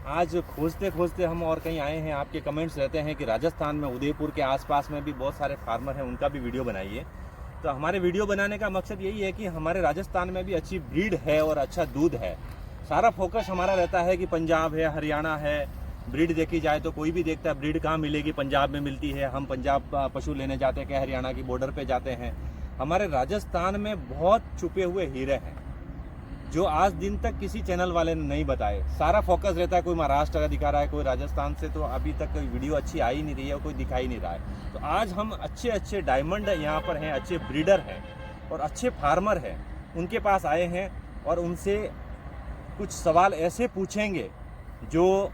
आज खोजते खोजते हम और कहीं आए हैं। आपके कमेंट्स रहते हैं कि राजस्थान में उदयपुर के आसपास में भी बहुत सारे फार्मर हैं, उनका भी वीडियो बनाइए। तो हमारे वीडियो बनाने का मकसद यही है कि हमारे राजस्थान में भी अच्छी ब्रीड है और अच्छा दूध है। सारा फोकस हमारा रहता है कि पंजाब है, हरियाणा है। ब्रीड देखी जाए तो कोई भी देखता है ब्रीड कहाँ मिलेगी, पंजाब में मिलती है। हम पंजाब पशु लेने जाते हैं कि हरियाणा की बॉर्डर पे जाते हैं। हमारे राजस्थान में बहुत छुपे हुए हीरे हैं जो आज दिन तक किसी चैनल वाले ने नहीं बताए। सारा फोकस रहता है कोई महाराष्ट्र का दिखा रहा है, कोई राजस्थान से, तो अभी तक कोई वीडियो अच्छी आई नहीं रही है, कोई दिखाई नहीं रहा है। तो आज हम अच्छे अच्छे डायमंड यहाँ पर हैं, अच्छे ब्रीडर हैं और अच्छे फार्मर हैं, उनके पास आए हैं और उनसे कुछ सवाल ऐसे पूछेंगे जो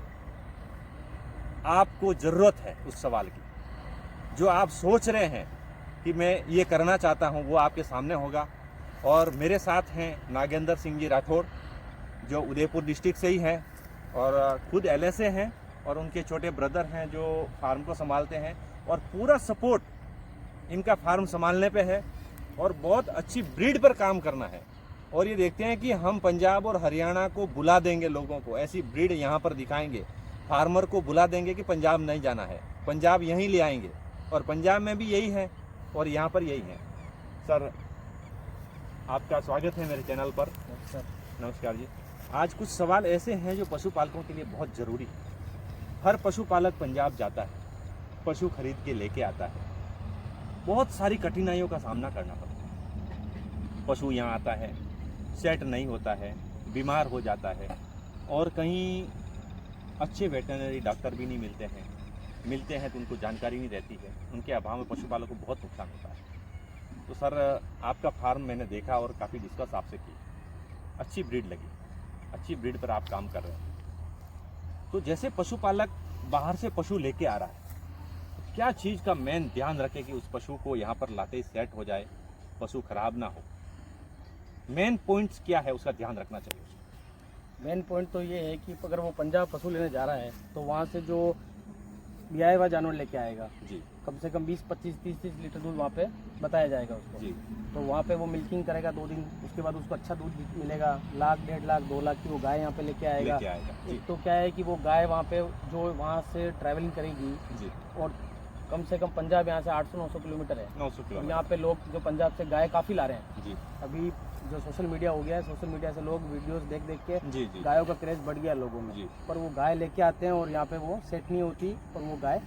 आपको ज़रूरत है उस सवाल की। जो आप सोच रहे हैं कि मैं ये करना चाहता हूँ, वो आपके सामने होगा। और मेरे साथ हैं नागेंद्र सिंह जी राठौड़, जो उदयपुर डिस्ट्रिक्ट से ही हैं और खुद LSA हैं, और उनके छोटे ब्रदर हैं जो फार्म को संभालते हैं। और पूरा सपोर्ट इनका फार्म संभालने पे है और बहुत अच्छी ब्रीड पर काम करना है। और ये देखते हैं कि हम पंजाब और हरियाणा को बुला देंगे, लोगों को ऐसी ब्रीड यहाँ पर दिखाएंगे। फार्मर को बुला देंगे कि पंजाब नहीं जाना है, पंजाब यहीं ले आएंगे। और पंजाब में भी यही है और यहाँ पर यही है। सर, आपका स्वागत है मेरे चैनल पर। नमस्कार जी। आज कुछ सवाल ऐसे हैं जो पशुपालकों के लिए बहुत ज़रूरी है। हर पशुपालक पंजाब जाता है, पशु खरीद के लेके आता है, बहुत सारी कठिनाइयों का सामना करना पड़ता है। पशु यहाँ आता है, सेट नहीं होता है, बीमार हो जाता है, और कहीं अच्छे वेटरनरी डॉक्टर भी नहीं मिलते हैं। मिलते हैं तो उनको जानकारी नहीं रहती है। उनके अभाव में पशुपालक को बहुत नुकसान होता है। तो सर, आपका फार्म मैंने देखा और काफ़ी डिस्कस आपसे की, अच्छी ब्रीड लगी, अच्छी ब्रीड पर आप काम कर रहे हैं। तो जैसे पशुपालक बाहर से पशु लेके आ रहा है, तो क्या चीज़ का मेन ध्यान रखे कि उस पशु को यहाँ पर लाते ही सेट हो जाए, पशु खराब ना हो? मेन पॉइंट्स क्या है उसका ध्यान रखना चाहिए उसको? मेन पॉइंट तो ये है कि अगर वो पंजाब पशु लेने जा रहा है तो वहाँ से जो ब्याया हुआ जानवर लेके आएगा, जी कम से कम 20, 25, 30 लीटर दूध वहाँ पे बताया जाएगा उसको। जी तो वहाँ पे वो मिल्किंग करेगा 2 दिन, उसके बाद उसको अच्छा दूध मिलेगा। 1,00,000, 1.5 लाख, 2 लाख की वो गाय यहाँ पे लेके आएगा। जी एक तो क्या है कि वो गाय वहाँ पे जो वहाँ से ट्रैवलिंग करेगी, जी और कम से कम पंजाब यहाँ से 800-900 किलोमीटर है। 900 और किलो यहाँ पे लोग जो पंजाब से गाय काफ़ी ला रहे हैं। जी अभी जो सोशल मीडिया हो गया है, सोशल मीडिया से लोग वीडियोस देख देख के जी जी गायों का क्रेज बढ़ गया लोगों में। जी पर वो गाय लेके आते हैं और यहाँ पे वो सेट नहीं होती, और वो गाय,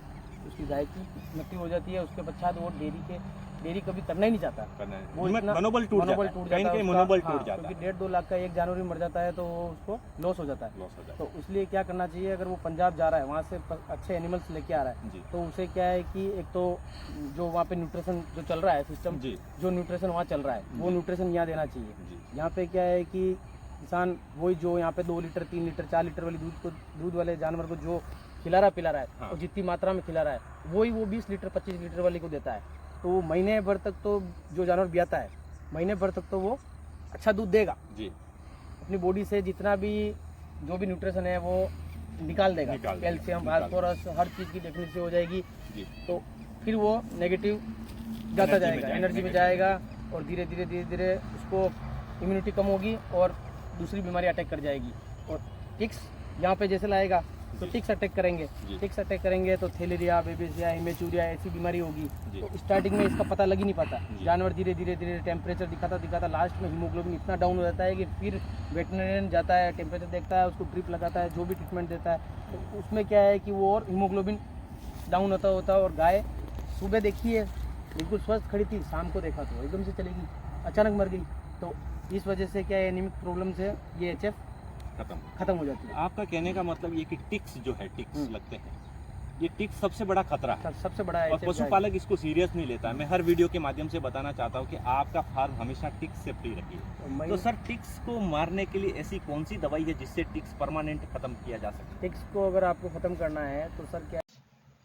उसकी गाय की मृत्यु हो जाती है। उसके पश्चात वो डेयरी कभी करना ही नहीं चाहता। करना है। वो इतना मनोबल टूट जाता है, कहीं ना कहीं मनोबल टूट जाता क्योंकि है, 1.5-2 लाख का एक जानवर भी मर जाता है तो वो उसको लॉस हो जाता है। लॉस हो जाता तो इसलिए क्या करना चाहिए, अगर वो पंजाब जा रहा है, वहाँ से अच्छे एनिमल्स लेके आ रहा है। है, जी तो उसे क्या है कि एक तो जो वहाँ पे न्यूट्रिशन जो चल रहा है सिस्टम, जी जो न्यूट्रिशन वहाँ चल रहा है, वो जी। न्यूट्रिशन यहाँ देना चाहिए। जी यहाँ पे क्या है कि किसान वही जो यहाँ पे 2 लीटर, 3 लीटर, 4 लीटर वाली दूध वाले जानवर को जो खिला रहा है, हाँ। और जितनी मात्रा में खिला रहा है, वही वो 20 लीटर, 25 लीटर वाली को देता है। तो वो महीने भर तक तो जो जानवर ब्याता है, महीने भर तक तो वो अच्छा दूध देगा। जी अपनी बॉडी से जितना भी जो भी न्यूट्रिशन है वो निकाल देगा। कैल्शियम, फास्फोरस, हर चीज़ की डेफिनेसी हो जाएगी। जी तो फिर वो नेगेटिव जाता जाएगा, एनर्जी में जाएगा, और धीरे धीरे उसको इम्यूनिटी कम होगी और दूसरी बीमारी अटैक कर जाएगी। और टिक्स यहाँ पे जैसे लाएगा तो टिक्स अटैक करेंगे। टिक्स अटैक करेंगे तो थैलेरिया, बेबिसिया, इमेचूरिया ऐसी बीमारी होगी। तो स्टार्टिंग में इसका पता लग ही नहीं पाता। जानवर धीरे धीरे टेम्परेचर दिखाता लास्ट में हीमोग्लोबिन इतना डाउन हो जाता है कि फिर वेटरनरियन जाता है, टेम्परेचर देखता है, उसको ड्रिप लगाता है, जो भी ट्रीटमेंट देता है। तो उसमें क्या है कि वो और हीमोग्लोबिन डाउन होता है। और गाय सुबह देखिए बिल्कुल स्वस्थ खड़ी थी, शाम को देखा तो एकदम से चलेगी, अचानक मर गई। तो इस वजह से क्या है, एनीमिक प्रॉब्लम से ये HF खत्म हो जाती है। आपका कहने का मतलब ये कि टिक्स जो है, टिक्स लगते हैं, ये टिक्स सबसे बड़ा खतरा है, सबसे बड़ा और HF पशुपालक इसको सीरियस नहीं लेता है। मैं हर वीडियो के माध्यम से बताना चाहता हूँ कि आपका फार्म हमेशा टिक्स से फ्री रखिए। तो सर, टिक्स को मारने के लिए ऐसी कौन सी दवाई है जिससे टिक्स परमानेंट खत्म किया जा सके? टिक्स को अगर आपको खत्म करना है तो सर क्या,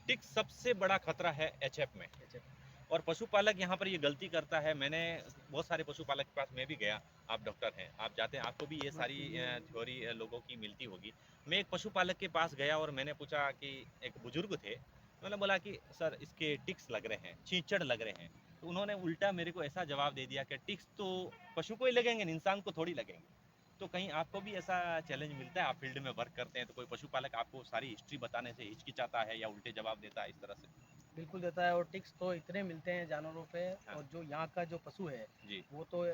टिक्स सबसे बड़ा खतरा है HF में। और पशुपालक यहाँ पर ये गलती करता है। मैंने बहुत सारे पशुपालक के पास मैं भी गया, आप डॉक्टर हैं, आप जाते हैं, आपको भी ये सारी थ्योरी लोगों की मिलती होगी। मैं एक पशुपालक के पास गया और मैंने पूछा कि एक बुजुर्ग थे, मैंने बोला कि सर इसके टिक्स लग रहे हैं, चींचड़ लग रहे हैं। तो उन्होंने उल्टा मेरे को ऐसा जवाब दे दिया कि टिक्स तो पशु को ही लगेंगे, इंसान को थोड़ी लगेंगे। तो कहीं आपको भी ऐसा चैलेंज मिलता है, आप फील्ड में वर्क करते हैं तो कोई पशुपालक आपको सारी हिस्ट्री बताने से हिचकिचाता है या उल्टे जवाब देता है इस तरह से? बिल्कुल देता है, और टिक्स तो इतने मिलते हैं जानवरों पे, हाँ। और जो यहाँ का जो पशु है जी, वो तो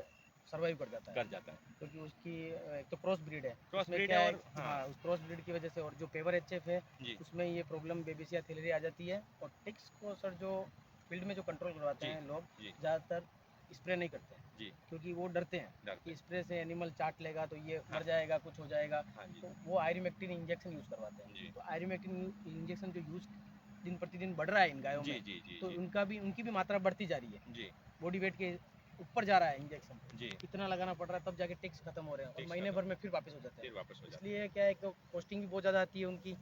सर्वाइव कर जाता है, कर जाता है। क्योंकि उसकी एक तो क्रॉस ब्रीड है। क्रॉस उसमें ब्रीड क्या है है, और हाँ, हाँ, उस क्रॉस ब्रीड की वजह से, और जो पेवर एचएफ है जी, उसमें ये प्रॉब्लम बेबिसिया थिलेरी आ जाती है। और टिक्स को सर जो फील्ड में जो कंट्रोल करवाते जी, हैं लोग, जी, ज़्यादातर स्प्रे नहीं करते हैं, जी, क्योंकि वो डरते हैं डरते कि स्प्रे से एनिमल चाट लेगा तो ये हाँ, मर जाएगा, कुछ हो जाएगा। हाँ जी, तो वो आयरिमेक्टिन इंजेक्शन यूज़ करवाते हैं। जी, तो आयरिमेक्टिन इंजेक्शन जो यूज़ दिन प्रतिदिन बढ़ रहा है इन गायों जी, में, जी, जी, तो जी, उनकी भी मात्रा बढ़ती जा रही है, जी, बॉडी वेट के ऊपर जा रहा है इंजेक्शन। जी, इतना लगाना पड़ रहा है, तब जाके टिक्स खत्म हो रहे हैं, और ठीक महीने खत्म, भर में फिर वापस हो जाते हैं। फिर वापस हो जाता इसलिए क्या है कि कॉस्टिंग भी बहुत ज़्यादा आती है उनकी।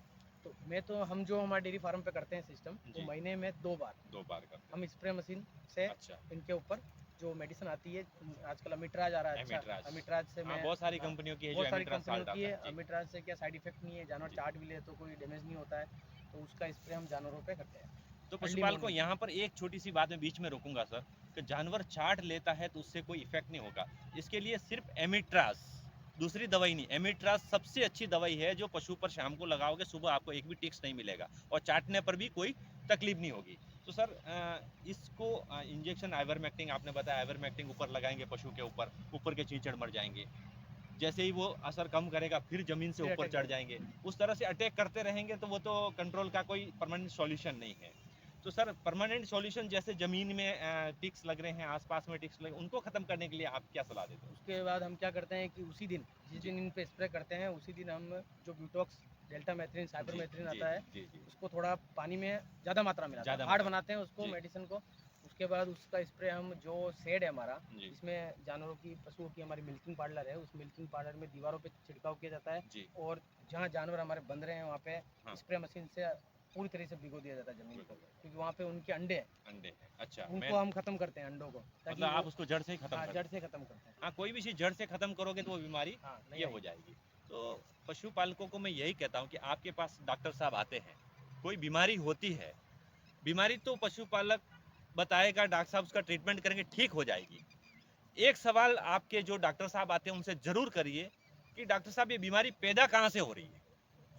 तो मैं तो, हम जो हमारे डेयरी फार्म पे करते हैं सिस्टम, है। वो जी, महीने में 2 बार 2 बार करते हम स्प्रे मशीन से हैं। अच्छा, इनके ऊपर जो मेडिसिन आती है, आजकल अमिट्राज आ रहा है, अच्छा एमिट्राज। अमिट्राज से हाँ, मैं, बहुत सारी हाँ, कंपनियों की है जो बहुत सारी एमिट्राज कंपनियों साल्ट की आता है। है। जी, अमिट्राज से क्या साइड इफेक्ट नहीं है, जानवर जी। चाट भी ले तो कोई डैमेज नहीं होता है। तो उसका स्प्रे हम जानवरों पे करते हैं तो अर्ली पशुपालकों मॉर्निंग। यहाँ पर एक छोटी सी बात में बीच में रोकूंगा सर, कि जानवर चाट लेता है तो उससे कोई इफेक्ट नहीं होगा। इसके लिए सिर्फ एमिट्राज, दूसरी दवाई नहीं, एमिट्राज सबसे अच्छी दवाई है जो पशु पर शाम को लगाओगे, सुबह आपको एक भी टिक्स नहीं मिलेगा और चाटने पर भी कोई तकलीफ नहीं होगी। तो सर इसको इंजेक्शन आइवरमेक्टिन आपने बताया, आइवरमेक्टिन ऊपर लगाएंगे पशु के ऊपर, ऊपर के चीचड़ मर जाएंगे। जैसे ही वो असर कम करेगा फिर जमीन से फिर ऊपर अटैक चढ़ जाएगा। जाएंगे। उस तरह से अटैक करते रहेंगे तो वो तो कंट्रोल का कोई परमानेंट सॉल्यूशन नहीं है। तो सर परमानेंट सॉल्यूशन जैसे जमीन में टिक्स लग रहे हैं, आसपास में टिक्स लगे, उनको खत्म करने के लिए आप क्या सलाह देते हैं? उसके बाद हम क्या करते हैं कि उसी दिन, जिस जी, दिन इन पे स्प्रे करते हैं, उसी दिन हम जो ब्यूटॉक्स डेल्टामेथ्रिन जी, साइपरमेथ्रिन जी, आता जी, है, जी, जी, उसको थोड़ा पानी में ज़्यादा मात्रा में मिलाते ज़्यादा हैं, हार्ड मात्रा में। बनाते हैं उसको जी, मेडिसिन को। उसके बाद उसका स्प्रे हम, जो शेड है हमारा, जी, जिसमें जानवरों की, पशुओं की हमारी मिल्किंग पार्लर है, उस मिल्किंग पार्लर में दीवारों पे छिड़काव किया जाता है। जी, और जहाँ जानवर हमारे बंध रहे हैं वहाँ पे हाँ, स्प्रे मशीन से पूरी तरह से भिगो दिया जाता है ज़मीन को, बिल्कुल, क्योंकि वहाँ पे उनके अंडे हैं, अंडे हैं। अच्छा, उनको मैं हम ख़त्म करते हैं अंडों को, मतलब ताकि आप वो, उसको जड़ से ही खत्म हाँ, कर जड़ दें। से ख़त्म करते हैं। हाँ, कोई भी चीज़ जड़ से खत्म करोगे तो वो बीमारी हाँ, नहीं ये हो आएगी। जाएगी। तो पशुपालकों को मैं यही कहता हूँ कि आपके पास डॉक्टर साहब आते हैं, कोई बीमारी होती है, बीमारी तो पशुपालक बताएगा, डॉक्टर साहब उसका ट्रीटमेंट करेंगे, ठीक हो जाएगी। एक सवाल आपके जो डॉक्टर साहब आते हैं उनसे जरूर करिए कि डॉक्टर साहब ये बीमारी पैदा कहाँ से हो रही है,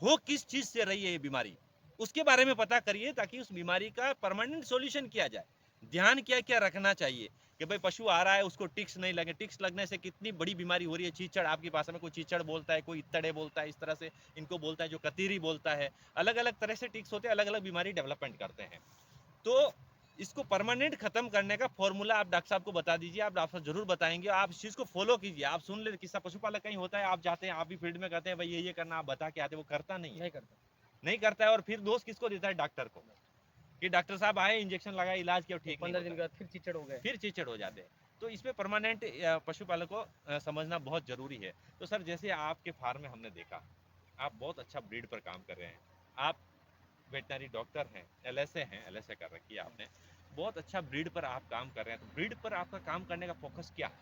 हो किस चीज से रही है ये बीमारी, उसके बारे में पता करिए ताकि उस बीमारी का परमानेंट सॉल्यूशन किया जाए। ध्यान क्या क्या रखना चाहिए कि भाई पशु आ रहा है उसको टिक्स नहीं लगे, टिक्स लगने से कितनी बड़ी बीमारी हो रही है। चीचड़ आपकी भाषा में कोई चीचड़ बोलता है, कोई इत्तड़े बोलता है, इस तरह से इनको बोलता है, जो कतीरी बोलता है। अलग अलग तरह से टिक्स होते हैं, अलग अलग बीमारी डेवलपमेंट करते हैं। तो इसको परमानेंट खत्म करने का फॉर्मूला आप डॉक्टर साहब को बता दीजिए, आप डॉक्टर साहब जरूर बताएंगे। आप इस चीज को फॉलो कीजिए। आप सुन ले किस्सा पशुपालक कहीं होता है, आप जाते हैं, आप भी फील्ड में कहते हैं भाई ये करना, आप बता के आते, वो करता नहीं है, नहीं करता। नहीं करता है। और फिर दोष किसको देता है? डॉक्टर को, कि डॉक्टर साहब आए, इंजेक्शन लगाए, इलाज किया, तो ठीक नहीं 15 दिन होता, के बाद फिर चिचड़ हो गए। फिर चिचड़ हो जाते हैं। तो इसमें परमानेंट पशुपालक को समझना बहुत जरूरी है। तो सर जैसे आपके फार्म में हमने देखा, आप बहुत अच्छा ब्रीड पर काम कर रहे हैं, आप वेटनरी डॉक्टर हैं, एलएसए हैं, एलएसए कर रखी है आपने, बहुत अच्छा ब्रीड पर आप काम कर रहे हैं। तो ब्रीड पर आपका काम करने का फोकस क्या है,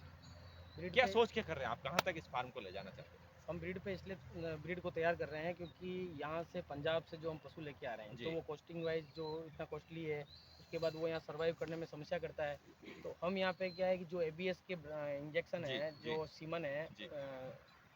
ब्रीड क्या पे सोच के कर रहे हैं आप, कहाँ तक इस फार्म को ले जाना चाहते हैं? हम ब्रीड पे इसलिए ब्रीड को तैयार कर रहे हैं, क्योंकि यहाँ से पंजाब से जो हम पशु लेके आ रहे हैं, जी, तो वो कॉस्टिंग वाइज जो इतना कॉस्टली है, उसके बाद वो यहाँ सर्वाइव करने में समस्या करता है। तो हम यहाँ पे क्या है कि जो एबीएस के इंजेक्शन जी, है, जी, जो सीमन है, जी,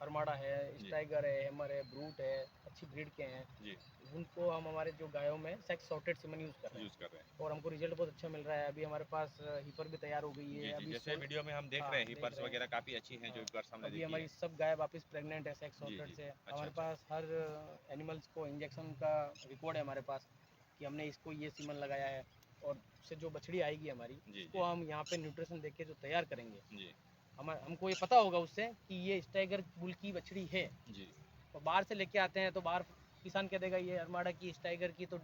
अरमाडा है, जी, स्टाइगर है, हेमर है, ब्रूट है, अच्छी ब्रीड के हैं, जी, उनको हम हमारे जो गायों में सेक्स सॉर्टेड सीमन यूज़ कर रहे हैं। यूज कर रहे हैं। और हमको रिजल्ट बहुत अच्छा मिल रहा है। अभी हमारे पास हीपर भी तैयार हो गई जी, है जी, अभी जैसे सोल। वीडियो में हम देख हाँ, रहे हैं, देख हिपर्स रहे हैं। वगैरह काफ़ी अच्छी हैं जो हाँ, हिपर्स हमने अभी देखी हमारी है। सब गाय वापस प्रेग्नेंट है सेक्स जी, सॉर्टेड जी, से। अच्छा, हमारे अच्छा, पास हर एनिमल्स को इंजेक्शन का रिकॉर्ड है हमारे पास, कि हमने इसको ये सीमन लगाया है। और उससे जो बछड़ी आएगी हमारी, जी, उसको जी, हम यहाँ पे न्यूट्रिशन देके जो तैयार करेंगे, जी, हमको ये पता होगा उससे कि ये स्टाइगर बुल की बछड़ी है। जी, तो बाहर से लेके आते हैं तो बाहर किसान कह देगा ये अरमाडा की स्टाइगर की, तो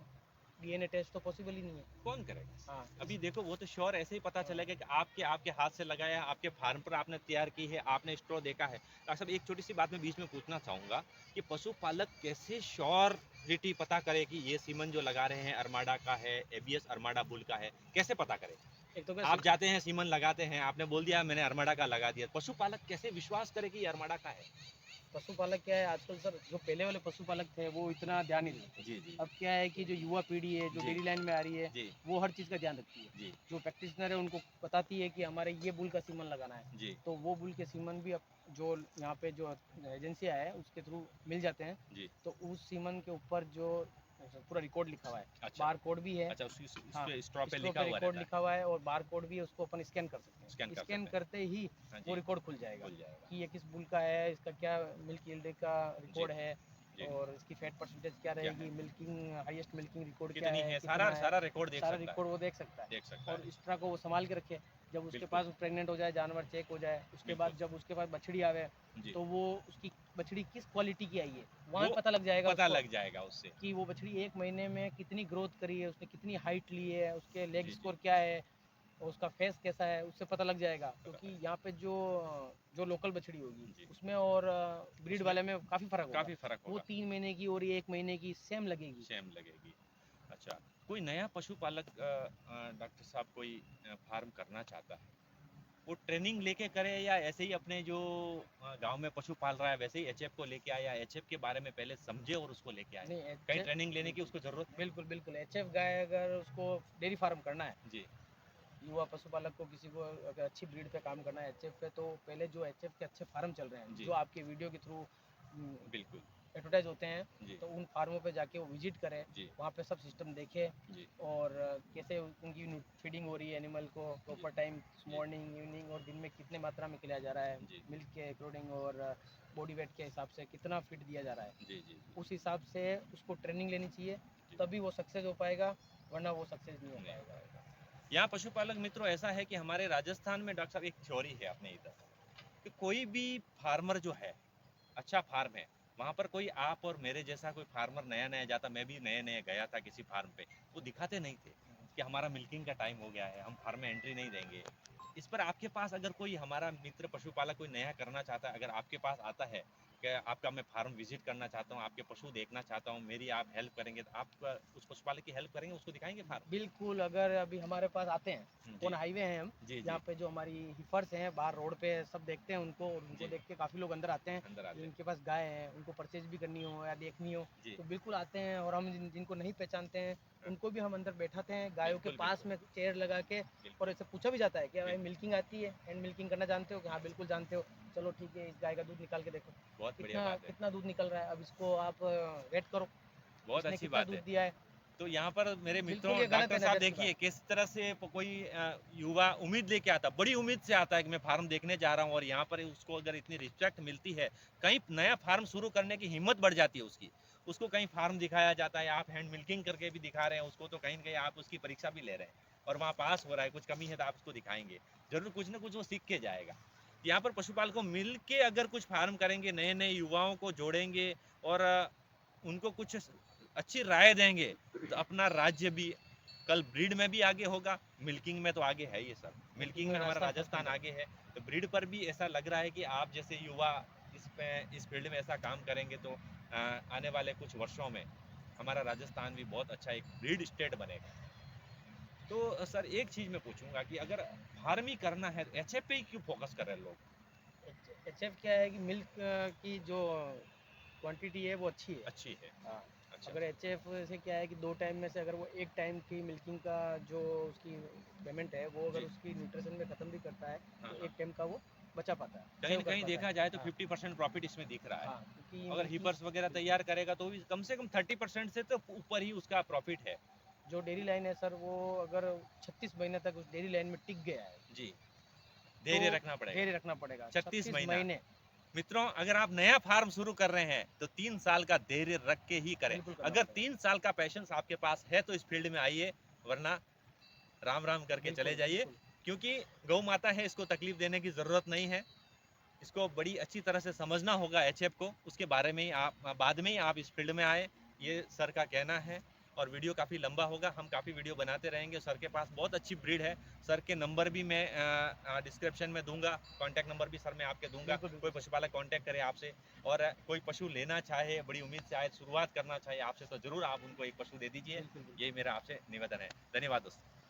डीएनए टेस्ट तो पॉसिबल ही नहीं है। कौन करेगा? हाँ, अभी देखो वो तो श्योर ऐसे ही पता चलेगा कि आपके आपके हाथ से लगाया है, आपके फार्म पर आपने तैयार की है, आपने स्ट्रॉ देखा है। डॉक्टर साहब एक छोटी सी बात मैं बीच में पूछना चाहूँगा कि पशुपालक कैसे श्योरिटी पता करे कि ये सीमन जो लगा रहे हैं अरमाडा का है, एबीएस अरमाडा बुल का है, कैसे पता करे? एक तो आप जाते हैं सीमन लगाते हैं, आपने बोल दिया मैंने अरमाडा का लगा दिया, पशुपालक कैसे विश्वास करे कि ये अरमाडा का है? पशुपालक क्या है आजकल सर, जो पहले वाले पशुपालक थे वो इतना ध्यान नहीं देते। जी, जी, अब क्या है कि जो युवा पीढ़ी है, जो जी, डेयरी लाइन में आ रही है, जी, वो हर चीज़ का ध्यान रखती है। जी, जो प्रैक्टिशनर है उनको बताती है कि हमारे ये बुल का सीमन लगाना है, जी, तो वो बुल के सीमन भी अब जो यहाँ पे जो एजेंसियाँ है उसके थ्रू मिल जाते हैं, जी। तो उस सीमन के ऊपर जो पूरा रिकॉर्ड लिखा हुआ है, अच्छा। बार कोड भी है। अच्छा, उस हाँ, पे स्ट्रॉ पे स्ट्रो लिखा पे हुआ रिकॉर्ड रहता लिखा हुआ है और बार कोड भी है, उसको अपन स्कैन कर सकते स्कैन हैं। कर स्कैन सकते हैं। करते ही हाँ वो जी, रिकॉर्ड खुल जाएगा खुल जाएगा। कि ये किस बुल का है, इसका क्या मिल्क यील्ड का रिकॉर्ड है जी। और इसकी फैट परसेंटेज क्या क्या है? रहेगी, मिल्किंग हाईएस्ट मिल्किंग रिकॉर्ड क्या कितनी है, है, कितना सारा है, सारा रिकॉर्ड देख सारा सकता रिकॉर्ड वो देख सकता है, है। देख सकता और है। इस तरह को वो संभाल के रखे, जब उसके बिल्कुल। पास प्रेग्नेंट हो जाए, जानवर चेक हो जाए, उसके बाद बिल्कुल। जब उसके पास बछड़ी आवे, जी। तो वो उसकी बछड़ी किस क्वालिटी की आई है, वहाँ वो पता लग जाएगा पता उसको लग जाएगा उससे। कि वो बछड़ी 1 महीने में कितनी ग्रोथ करी है, उसने कितनी हाइट ली है, उसके लेग जी, जी। स्कोर क्या है और उसका फेस कैसा है, उससे पता लग जाएगा। पता क्योंकि लग यहाँ पे जो जो लोकल बछड़ी होगी जी। उसमें और ब्रीड उसमें वाले में काफ़ी फ़र्क होगा। काफ़ी फ़र्क वो होगा, 3 महीने की और ये 1 महीने की सेम लगेगी। सेम लगेगी। अच्छा, कोई नया पशुपालक डॉक्टर साहब कोई फार्म करना चाहता है, वो ट्रेनिंग लेके करे या ऐसे ही अपने जो गाँव में पशु पाल रहा है वैसे ही एचएफ को लेके आए या एचएफ के बारे में पहले समझे और उसको लेके आए? नहीं कहीं एच ट्रेनिंग लेने की उसको ज़रूरत है? बिल्कुल, बिल्कुल एचएफ गाय अगर उसको डेयरी फार्म करना है, जी, युवा पशुपालक को किसी को अगर अच्छी ब्रीड पे काम करना है एचएफ पे, तो पहले जो एचएफ के अच्छे फार्म चल रहे हैं, जी, जो आपके वीडियो के थ्रू बिल्कुल। एडवर्टाइज होते हैं, जी, तो उन फार्मों पे जाके वो विजिट करें, जी, वहाँ पे सब सिस्टम देखें जी, और कैसे उनकी फीडिंग हो रही है एनिमल को प्रॉपर टाइम, जी, मॉर्निंग इवनिंग और दिन में कितने मात्रा में खिलाया जा रहा है, जी, मिल्क के अकॉर्डिंग और बॉडी वेट के हिसाब से कितना फीड दिया जा रहा है, जी, जी, उस हिसाब से उसको ट्रेनिंग लेनी चाहिए, जी, तभी वो सक्सेस हो पाएगा, वरना वो सक्सेस नहीं हो नहीं हो पाएगा। पाएगा। यहाँ पशुपालक मित्रों ऐसा है कि हमारे राजस्थान में डॉक्टर साहब एक थ्योरी है अपने इधर कि कोई भी फार्मर जो है अच्छा फार्म है, वहाँ पर कोई आप और मेरे जैसा कोई फार्मर नया नया जाता, मैं भी नए नए गया था किसी फार्म पे, वो दिखाते नहीं थे कि हमारा मिल्किंग का टाइम हो गया है, हम फार्म में एंट्री नहीं देंगे। इस पर आपके पास अगर कोई हमारा मित्र पशुपालक कोई नया करना चाहता है, अगर आपके पास आता है कि आपका मैं फार्म विजिट करना चाहता हूँ, आपके पशु देखना चाहता हूँ, मेरी आप हेल्प करेंगे, तो आप उस पशुपालक की हेल्प करेंगे, उसको दिखाएंगे फार्म? बिल्कुल, अगर अभी हमारे पास आते हैं, जी, ऑन हाईवे हैं हम, जी, जहाँ जी, पे जो हमारी हिफर्स हैं, बाहर रोड पे सब देखते हैं उनको और उनको जी, देख के काफ़ी लोग अंदर आते हैं, अंदर आते हैं। जिनके पास गाय है, उनको परचेज़ भी करनी हो या देखनी हो, जी, तो बिल्कुल आते हैं और हम जिनको नहीं पहचानते हैं, हाँ, उनको भी हम अंदर बैठाते हैं, गायों के बिल्कुल, पास बिल्कुल, में चेयर लगा के और बिल्कुल, ऐसे पूछा भी जाता है कि भाई बिल्कुल, मिल्किंग आती है, हैंड मिल्किंग करना जानते हो? कि हाँ, बिल्कुल जानते हो। चलो ठीक है, इस गाय का दूध निकाल के देखो, बहुत बढ़िया कितना बात है, कितना दूध निकल रहा है, अब इसको आप रेट करो, बहुत इसने अच्छी कितना बात दूध है। दिया है। तो यहाँ पर मेरे मित्रों बिल्कुल ये गलत डॉक्टर है साहब नज़र की देखिए बात। किस तरह से कोई युवा उम्मीद लेके आता, बड़ी उम्मीद से आता है कि मैं फार्म देखने जा रहा हूँ और यहाँ पर उसको अगर इतनी रिस्पेक्ट मिलती है, कहीं नया फार्म शुरू करने की हिम्मत बढ़ जाती है उसकी, उसको कहीं फार्म दिखाया जाता है, आप हैंड मिल्किंग करके भी दिखा रहे हैं उसको, तो कहीं ना कहीं आप उसकी परीक्षा भी ले रहे हैं और वहाँ पास हो रहा है, कुछ कमी है तो आप उसको दिखाएंगे, जरूर कुछ ना कुछ वो सीख के जाएगा। यहाँ पर पशुपालकों मिल के अगर कुछ फार्म करेंगे, नए नए युवाओं को जोड़ेंगे और उनको कुछ अच्छी राय देंगे, तो अपना राज्य भी कल ब्रीड में भी आगे होगा, मिल्किंग में तो आगे है ये सर, मिल्किंग में हमारा फर्स्ट राजस्थान नंबर आगे है, तो ब्रीड पर भी ऐसा लग रहा है कि आप जैसे युवा इस फील्ड में ऐसा काम करेंगे तो आने वाले कुछ वर्षों में हमारा राजस्थान भी बहुत अच्छा एक ब्रीड स्टेट बनेगा। तो सर एक चीज़ मैं पूछूंगा कि अगर फार्म ही करना है तो एचएफ पे ही क्यों फोकस कर रहे हैं लोग? एचएफ क्या है कि मिल्क की जो क्वांटिटी है वो अच्छी है। अच्छी है। हाँ, अच्छा, अगर एचएफ से क्या है कि 2 टाइम में से अगर वो 1 टाइम की मिल्किंग का जो उसकी पेमेंट है वो अगर जी, उसकी न्यूट्रिशन में ख़त्म भी करता है, हाँ तो हाँ, 1 टाइम का वो बचा पाता है, कहीं सेव ना कर कहीं पाता देखा है। जाए तो हाँ, 50% प्रॉफिट इसमें दिख रहा है। हाँ, क्योंकि अगर मिल्किंग हीपर्स वगैरह तैयार करेगा तो भी कम से कम 30% से तो ऊपर ही उसका प्रॉफिट है। जो डेयरी लाइन है सर वो अगर 36 महीने तक उस डेयरी लाइन में टिक गया है, जी, तो धैर्य रखना पड़ेगा। धैर्य रखना पड़ेगा। 36 36 महीना। महीने मित्रों अगर आप नया फार्म शुरू कर रहे हैं तो 3 साल का धैर्य रख के ही करें। बिल्कुल करना अगर पड़ेगा। 3 साल का पैशंस आपके पास है तो इस फील्ड में आइए, वरना राम राम करके चले बिल्कुल, जाइए, बिल्कुल। क्योंकि गौ माता है, इसको तकलीफ देने की ज़रूरत नहीं है। इसको बड़ी अच्छी तरह से समझना होगा एचएफ को, उसके बारे में ही आप बाद में ही आप इस फील्ड में आए, ये सर का कहना है। और वीडियो काफ़ी लंबा होगा, हम काफ़ी वीडियो बनाते रहेंगे। सर के पास बहुत अच्छी ब्रीड है, सर के नंबर भी मैं डिस्क्रिप्शन में दूंगा, कॉन्टैक्ट नंबर भी सर मैं आपके दूंगा, बिल्कुल, कोई बिल्कुल सर। पशुपालक कॉन्टैक्ट करे आपसे और कोई पशु लेना चाहे, बड़ी उम्मीद से आए, शुरुआत करना चाहे आपसे, तो ज़रूर आप उनको एक पशु दे दीजिए। बिल्कुल, बिल्कुल। यही मेरा आपसे निवेदन है। धन्यवाद दोस्तों।